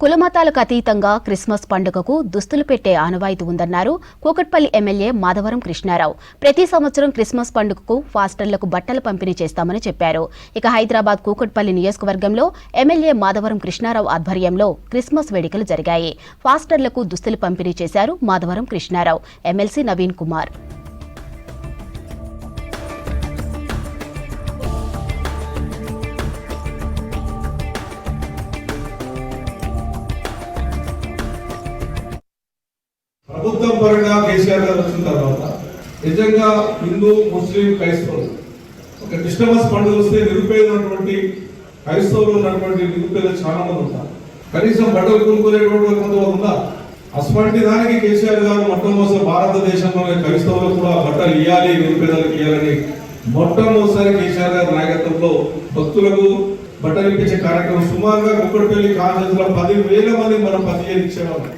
కులమతాలకు అతీతంగా క్రిస్మస్ పండుగకు దుస్తులు పెట్టే ఆనవాయితీ ఉందన్నారు కూకట్పల్లి ఎమ్మెల్యే మాధవరం కృష్ణారావు. ప్రతి సంవత్సరం క్రిస్మస్ పండుగకు ఫాస్టర్లకు బట్టలు పంపిణీ చేస్తామని చెప్పారు. ఇక హైదరాబాద్ కూకట్పల్లి నియోజకవర్గంలో ఎమ్మెల్యే మాధవరం కృష్ణారావు ఆధ్వర్యంలో క్రిస్మస్ వేడుకలు జరిగాయి. ఫాస్టర్లకు దుస్తులు పంపిణీ చేశారు మాధవరం కృష్ణారావు, ఎమ్మెల్సీ నవీన్ కుమార్. ప్రభుత్వం పరంగా కేసీఆర్ గారు వచ్చిన తర్వాత నిజంగా హిందూ ముస్లిం క్రైస్తవులు ఒక క్రిస్టమస్ పండుగ వస్తే నిరుపేదటువంటి క్రైస్తవులు ఉన్నటువంటి నిరుపేదలు చాలా మంది ఉంటారు. కనీసం బట్టలు కొనుక్కునేటువంటి కొంతమంది ఉందా? అటువంటి దానికి కేసీఆర్ గారు మొట్టమొదటి భారతదేశంలోనే క్రైస్తవులకు కూడా బట్టలు ఇవ్వాలి, నిరుపేదలకు ఇవ్వాలని మొట్టమొదటిసారి కేసీఆర్ గారి నాయకత్వంలో భక్తులకు బట్టలు ఇప్పించే కార్యక్రమం సుమారుగా కూకట్పల్లి కాన్ఫరెన్స్ లో 10,000 మంది మనం 15 ఇచ్చేవాళ్ళం.